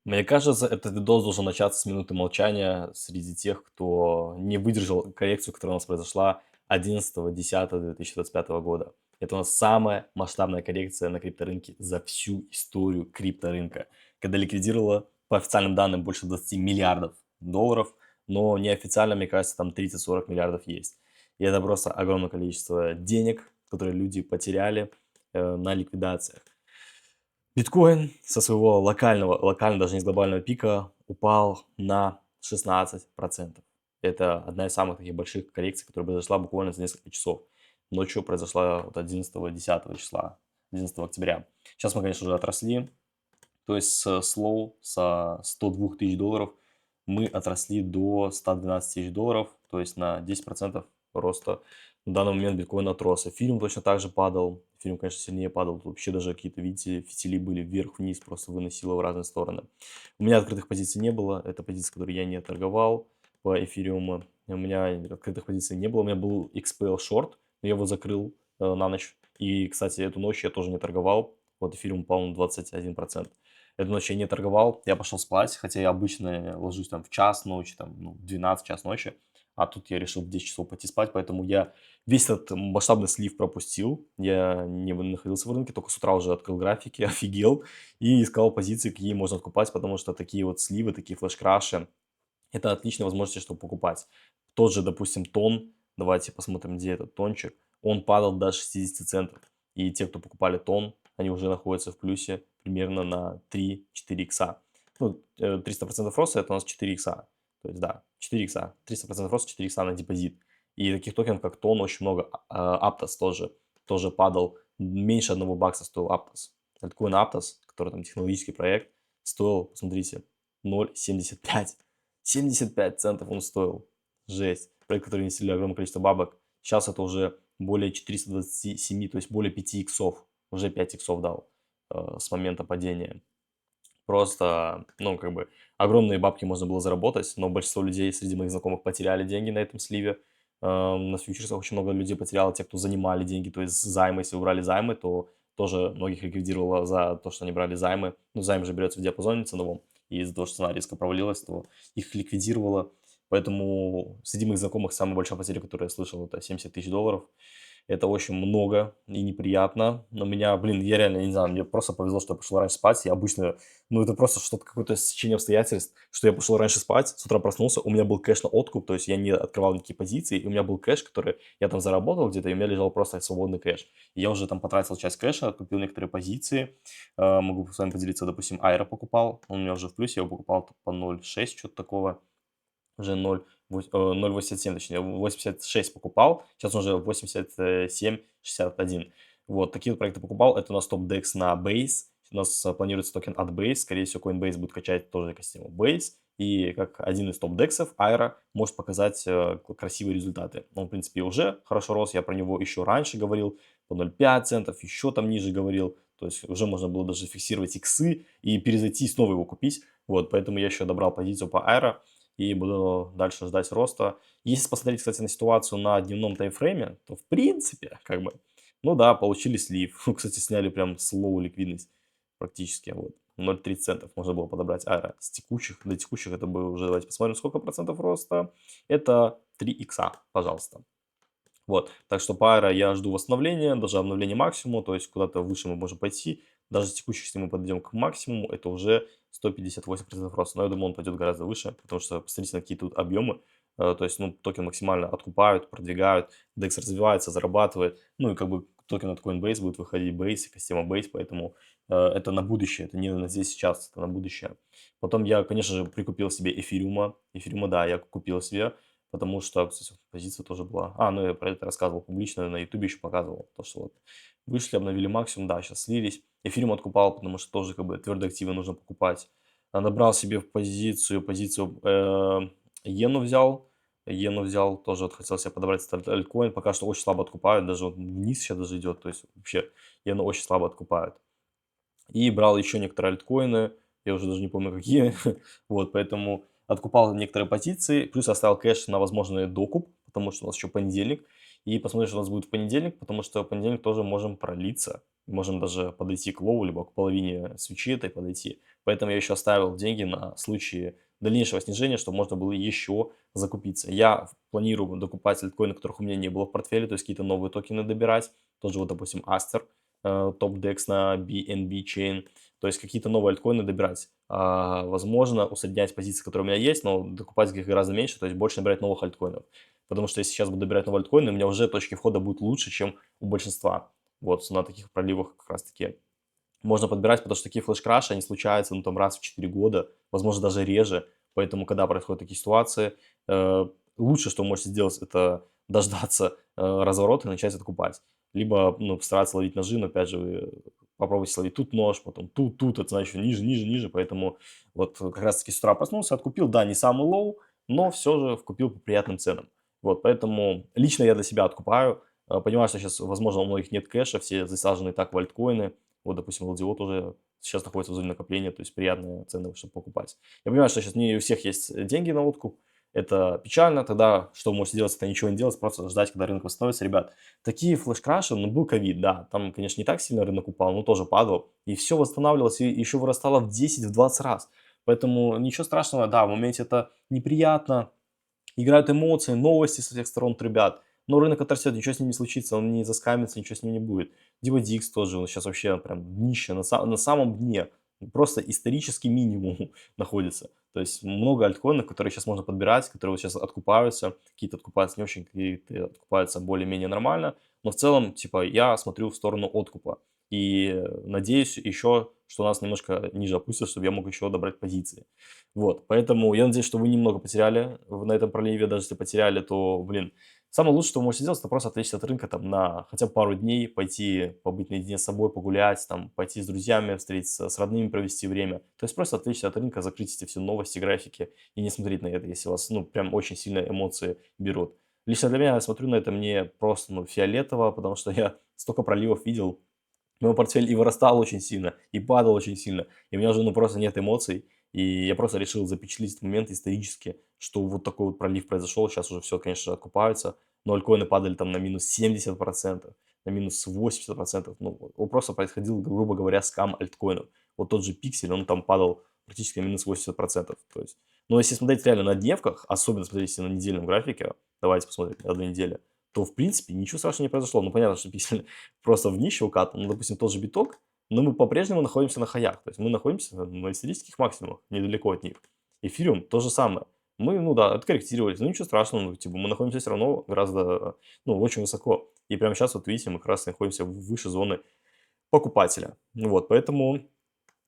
Мне кажется, этот видос должен начаться с минуты молчания среди тех, кто не выдержал коррекцию, которая у нас произошла 11.10.2025 года. Это у нас самая масштабная коррекция на крипторынке за всю историю крипторынка, когда ликвидировала, по официальным данным, больше 20 миллиардов долларов, но неофициально, мне кажется, там 30-40 миллиардов есть. И это просто огромное количество денег, которые люди потеряли на ликвидациях. Биткоин со своего локально даже не с глобального пика, упал на 16%. Это одна из самых таких больших коррекций, которая произошла буквально за несколько часов. Ночью произошла вот 11-10 числа, 11 октября. Сейчас мы, конечно же, отросли. То есть с слоу, со 102 тысяч долларов мы отросли до 112 тысяч долларов, то есть на 10% роста. На данный момент биткоин отрос. Эфириум точно так же падал. Эфириум, конечно, сильнее падал. Тут вообще даже какие-то, видите, фитили были вверх-вниз, просто выносило в разные стороны. У меня открытых позиций не было. Это позиции, которые я не торговал по эфириуму. У меня открытых позиций не было. У меня был XPL short, но я его закрыл на ночь. И, кстати, эту ночь я тоже не торговал. Вот эфириум упал на 21%. Эту ночь я не торговал, я пошел спать, хотя я обычно ложусь там в час ночи, там, ну, 12 час ночи, а тут я решил в 10 часов пойти спать, поэтому я весь этот масштабный слив пропустил, я не находился в рынке, только с утра уже открыл графики, офигел и искал позиции, какие можно откупать, потому что такие вот сливы, такие флеш-краши, это отличная возможность, чтобы покупать. Тот же, допустим, тон, давайте посмотрим, где этот тончик, он падал до 60 центов. И те, кто покупали тон, они уже находятся в плюсе примерно на 3-4 икса. Ну, 300% роста это у нас 4 икса. То есть, да, 4 икса. 300% роста 4 икса на депозит. И таких токенов, как тон, очень много. Аптос тоже падал. Меньше 1 бакса стоил Аптос. Альткоин Аптос, который там технологический проект, стоил, посмотрите, 0,75. 75 центов он стоил. Жесть. Проект, который инвестировали огромное количество бабок. Сейчас это уже более 427, то есть более 5 иксов. Уже 5 иксов дал с момента падения. Просто, ну, как бы, огромные бабки можно было заработать, но большинство людей среди моих знакомых потеряли деньги на этом сливе. На фьючерсах очень много людей потеряло, те, кто занимали деньги, то есть займы, если вы брали займы, то тоже многих ликвидировало за то, что они брали займы. Ну, займ же берется в диапазоне ценовом, и из-за того, что цена резко провалилась, то их ликвидировало. Поэтому среди моих знакомых самая большая потеря, которую я слышал, это 70 тысяч долларов. Это очень много и неприятно. Но меня, блин, я реально не знаю, мне просто повезло, что я пошел раньше спать. Я обычно, ну, это просто что-то, какое-то стечение обстоятельств, что я пошел раньше спать, с утра проснулся, у меня был кэш на откуп, то есть я не открывал никакие позиции, и у меня был кэш, который я там заработал где-то, и у меня лежал просто свободный кэш. И я уже там потратил часть кэша, купил некоторые позиции. Могу с вами поделиться, допустим, Айра покупал, он у меня уже в плюсе, я его покупал по 0,6, что-то такого. Уже 0,87, точнее, 86 покупал, сейчас уже 87,61. Вот, такие вот проекты покупал. Это у нас топ-DEX на Base. У нас планируется токен от Base. Скорее всего, Coinbase будет качать тоже экосистему Base. И как один из топ-дексов, Aira может показать красивые результаты. Он, в принципе, уже хорошо рос. Я про него еще раньше говорил, по 0,5 центов, еще там ниже говорил. То есть уже можно было даже фиксировать иксы и перезайти и снова его купить. Вот, поэтому я еще добрал позицию по Aira и буду дальше ждать роста. Если посмотреть, кстати, на ситуацию на дневном таймфрейме, то в принципе, как бы, ну да, получили слив. Кстати, сняли прям слоу ликвидность практически. Вот. 0,30 центов можно было подобрать Айра с текущих. До текущих это бы уже, давайте посмотрим, сколько процентов роста. Это 3 икса, пожалуйста. Вот, так что по Аэро я жду восстановления, даже обновления максимума, то есть куда-то выше мы можем пойти. Даже с текущих, если мы подойдем к максимуму, это уже 158% роста. Но я думаю, он пойдет гораздо выше, потому что посмотрите на какие тут объемы. То есть, ну, токен максимально откупают, продвигают, DEX развивается, зарабатывает. Ну, и как бы токен от Coinbase будет выходить Base, экосистема Base, поэтому это на будущее, это не на здесь сейчас, это на будущее. Потом я, конечно же, прикупил себе эфириума. Эфириума, да, я купил себе. Потому что, кстати, позиция тоже была. Ну я про это рассказывал публично, на ютубе еще показывал. То, что вот вышли, обновили максимум, да, сейчас слились. Эфириум откупал, потому что тоже как бы твердые активы нужно покупать. Набрал себе в позицию иену взял. Иену взял, тоже вот хотел себе подобрать этот альткоин. Пока что очень слабо откупают, даже вот вниз сейчас даже идет. То есть вообще иену очень слабо откупают. И брал еще некоторые альткоины, я уже даже не помню какие. Вот, поэтому откупал некоторые позиции, плюс оставил кэш на возможный докуп, потому что у нас еще понедельник. и посмотрим, что у нас будет в понедельник, потому что в понедельник тоже можем пролиться. Можем даже подойти к лоу, либо к половине свечи этой подойти. Поэтому я еще оставил деньги на случай дальнейшего снижения, чтобы можно было еще закупиться. Я планирую докупать альткоины, которых у меня не было в портфеле, то есть какие-то новые токены добирать. Тоже вот, допустим, Aster, топ-декс на BNB Chain. То есть какие-то новые альткоины добирать. Возможно, усреднять позиции, которые у меня есть, но докупать их гораздо меньше, то есть больше набирать новых альткоинов. Потому что если сейчас буду добирать новые альткоины, у меня уже точки входа будут лучше, чем у большинства. Вот на таких проливах как раз таки можно подбирать, потому что такие флеш-краши, они случаются, ну, там, раз в 4 года, возможно, даже реже. Поэтому, когда происходят такие ситуации, лучше, что вы можете сделать, это дождаться разворота и начать откупать. Либо, ну, постараться ловить ножи, но, опять же, вы попробуйте словить тут нож, потом тут, это значит ниже, ниже, ниже. Поэтому вот как раз-таки с утра проснулся, откупил, да, не самый лоу, но все же вкупил по приятным ценам. Вот, поэтому лично я для себя откупаю. Понимаю, что сейчас, возможно, у многих нет кэша, все засажены и так в альткоины. Вот, допустим, LDO тоже сейчас находится в зоне накопления, то есть приятные цены, чтобы покупать. Я понимаю, что сейчас не у всех есть деньги на откуп, это печально, тогда что вы можете делать, это ничего не делать, просто ждать, когда рынок восстановится. Ребят, такие флеш-краши, ну, был ковид, да, там, конечно, не так сильно рынок упал, но тоже падал, и все восстанавливалось, и еще вырастало в 10-20 раз. Поэтому ничего страшного, да, в моменте это неприятно, играют эмоции, новости со всех сторон трубят. Но рынок отрастет, ничего с ним не случится, он не заскамится, ничего с ним не будет. DivDX тоже, он сейчас вообще прям днище, на самом дне. Просто исторический минимум находится. То есть много альткоинов, которые сейчас можно подбирать, которые вот сейчас откупаются. Какие-то откупаются не очень, какие-то откупаются более-менее нормально. Но в целом, типа, я смотрю в сторону откупа. И надеюсь еще, что у нас немножко ниже опустится, чтобы я мог еще добрать позиции. Вот, поэтому я надеюсь, что вы немного потеряли на этом проливе. Даже если потеряли, то, блин, самое лучшее, что вы можете сделать, это просто отвлечься от рынка там на хотя бы пару дней, пойти побыть наедине с собой, погулять, там, пойти с друзьями, встретиться, с родными провести время. То есть просто отвлечься от рынка, закрыть эти все новости, графики и не смотреть на это, если вас, ну, прям очень сильно эмоции берут. Лично для меня, я смотрю на это, мне просто, ну, фиолетово, потому что я столько проливов видел, мой портфель и вырастал очень сильно, и падал очень сильно. И у меня уже, ну, просто нет эмоций. И я просто решил запечатлеть этот момент исторически, что вот такой вот пролив произошел. Сейчас уже все, конечно же, откупаются. Но альткоины падали там на минус 70%, на минус 80%. Ну, он просто происходил, грубо говоря, скам альткоинов. Вот тот же пиксель, он там падал практически на минус 80%. То есть, но если смотреть реально на дневках, особенно смотрите на недельном графике, давайте посмотрим на 1 неделю, то, в принципе, ничего страшного не произошло. Ну, понятно, что пиксель просто в днище укатан. Ну, допустим, тот же биток, но мы по-прежнему находимся на хаях. То есть мы находимся на исторических максимумах, недалеко от них. Эфириум то же самое. Мы, ну да, откорректировались, но ничего страшного, ну, типа, мы находимся все равно гораздо, ну, очень высоко. И прямо сейчас, вот видите, мы как раз находимся выше зоны покупателя. Вот, поэтому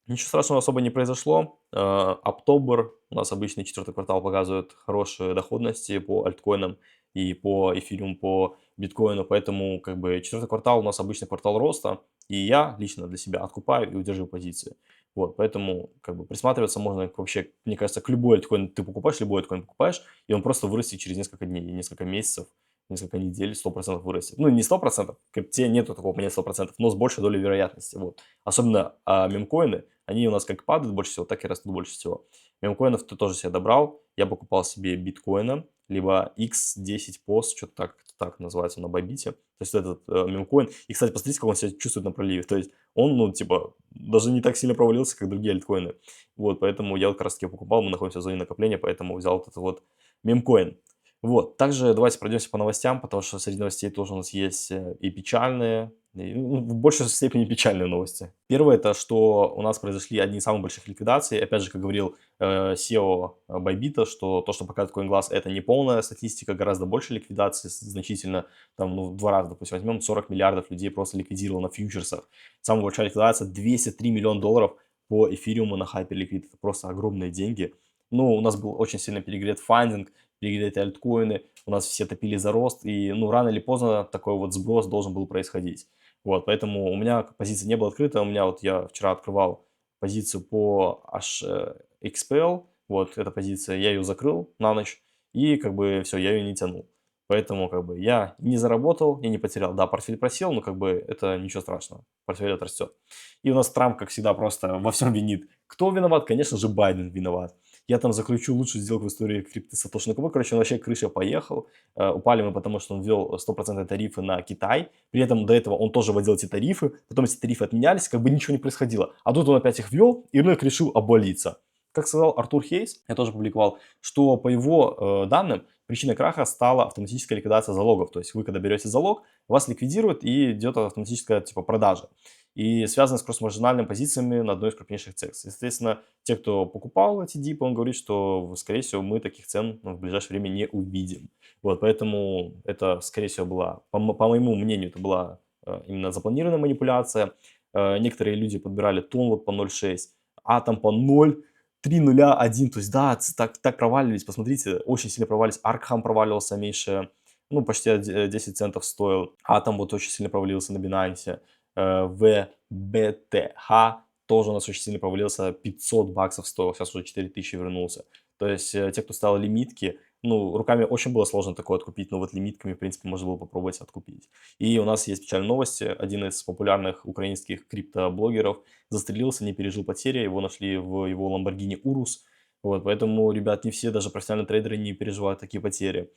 ничего страшного особо не произошло. Октобер, у нас обычный четвертый квартал показывает хорошие доходности по альткоинам и по эфириуму, по биткоину, поэтому как бы четвертый квартал у нас обычный квартал роста, и я лично для себя откупаю и удерживаю позиции. Вот, поэтому как бы присматриваться можно вообще, мне кажется, к любой альткоин ты покупаешь, любой альткоин покупаешь, и он просто вырастет через несколько дней, несколько месяцев, несколько недель, 100% вырастет. Ну, не 100%, в крипте нету такого понятия 100%, но с большей долей вероятности. Вот. Особенно мемкоины, они у нас как падают больше всего, так и растут больше всего. Мемкоинов ты тоже себе добрал. Я покупал себе биткоина, либо X10 POS, что-то так называется на Bybit. То есть этот мемкоин. И, кстати, посмотрите, как он себя чувствует на проливе. То есть он, ну, типа, даже не так сильно провалился, как другие альткоины. Вот, поэтому я вот как раз таки покупал, мы находимся в зоне накопления, поэтому взял вот этот вот мемкоин. Вот, также давайте пройдемся по новостям, потому что среди новостей тоже у нас есть и печальные, и, ну, в большей степени печальные новости. Первое, это что у нас произошли одни из самых больших ликвидаций. Опять же, как говорил SEO Bybit, что то, что показывает CoinGlass, это не полная статистика, гораздо больше ликвидаций, значительно, там, ну, в 2 раза, допустим, возьмем, 40 миллиардов людей просто ликвидировал на фьючерсах. Самая большая ликвидация, 203 миллиона долларов по эфириуму на Hyperliquid. Это просто огромные деньги. Ну, у нас был очень сильно перегрет фандинг, перегретые альткоины, у нас все топили за рост, и, ну, рано или поздно такой вот сброс должен был происходить. Вот, поэтому у меня позиция не была открыта, у меня вот я вчера открывал позицию по HXPL, вот эта позиция, я ее закрыл на ночь, и как бы все, я ее не тянул. Поэтому как бы я не заработал, я не потерял. Да, портфель просел, но как бы это ничего страшного, портфель отрастет. И у нас Трамп, как всегда, просто во всем винит. Кто виноват? Конечно же, Байден виноват. я там заключу лучшую сделку в истории крипты Сатоши Накамото. Короче, он вообще крыша поехал. Упали мы, потому что он ввел стопроцентные тарифы на Китай. При этом до этого он тоже вводил эти тарифы, потом эти тарифы отменялись, как бы ничего не происходило. А тут он опять их ввел, и рынок решил обвалиться. Как сказал Артур Хейс, я тоже публиковал, что по его данным причиной краха стала автоматическая ликвидация залогов. То есть вы, когда берете залог, вас ликвидируют и идет автоматическая типа продажа. И связано с кросс-маржинальными позициями на одной из крупнейших CEX. Соответственно, те, кто покупал эти дипы, он говорит, что, скорее всего, мы таких цен в ближайшее время не увидим. Вот, поэтому это, скорее всего, была, по моему мнению, это была именно запланированная манипуляция. Некоторые люди подбирали тон вот по 0,6, атом по 0, 3 нуля, 1. То есть, да, так проваливались. Посмотрите, очень сильно провалились. Аркхам проваливался меньше, ну, почти 10 центов стоил. Атом вот очень сильно провалился на Binance. ВБТХ тоже у нас очень сильно провалился, 500 баксов стоил, сейчас уже 4000 вернулся. То есть те, кто ставил лимитки, ну, руками очень было сложно такое откупить, но вот лимитками, в принципе, можно было попробовать откупить. И у нас есть печальные новости. Один из популярных украинских криптоблогеров застрелился, не пережил потери, его нашли в его Lamborghini Urus. Вот, поэтому, ребят, не все, даже профессиональные трейдеры не переживают такие потери.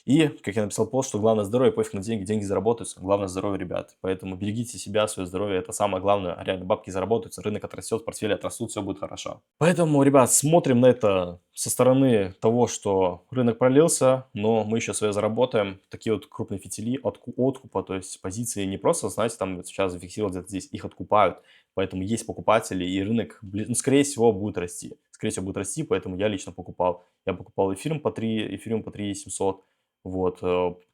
И, как я написал пост, что главное здоровье, пофиг на деньги, деньги заработаются. Главное здоровье, ребят. Поэтому берегите себя, свое здоровье, это самое главное. Реально, бабки заработаются, рынок отрастет, портфели отрастут, все будет хорошо. Поэтому, ребят, смотрим на это со стороны того, что рынок пролился, но мы еще свое заработаем. Такие вот крупные фитили откупа, то есть позиции не просто, знаете, там сейчас зафиксировал где-то здесь, их откупают. Поэтому есть покупатели, и рынок, ну, скорее всего, будет расти. Скорее всего, будет расти, поэтому я лично покупал. Я покупал эфириум по 3 700. Вот,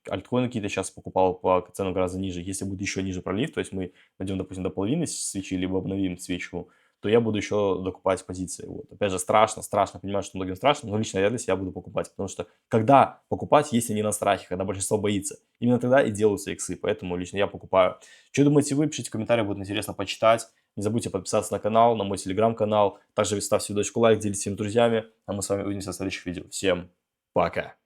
альткоины какие-то сейчас покупал по ценам гораздо ниже. Если будет еще ниже пролив, то есть мы дойдем, допустим, до половины свечи, либо обновим свечу, то я буду еще докупать позиции. Вот. Опять же, страшно, понимаю, что многим страшно, но лично я для себя буду покупать. Потому что когда покупать, если не на страхе, когда большинство боится, именно тогда и делаются иксы. Поэтому лично я покупаю. Что думаете вы? Пишите в комментариях, будет интересно почитать. Не забудьте подписаться на канал, на мой телеграм-канал. Также ставьте видосику лайк, делитесь с друзьями. А мы с вами увидимся в следующих видео. Всем пока!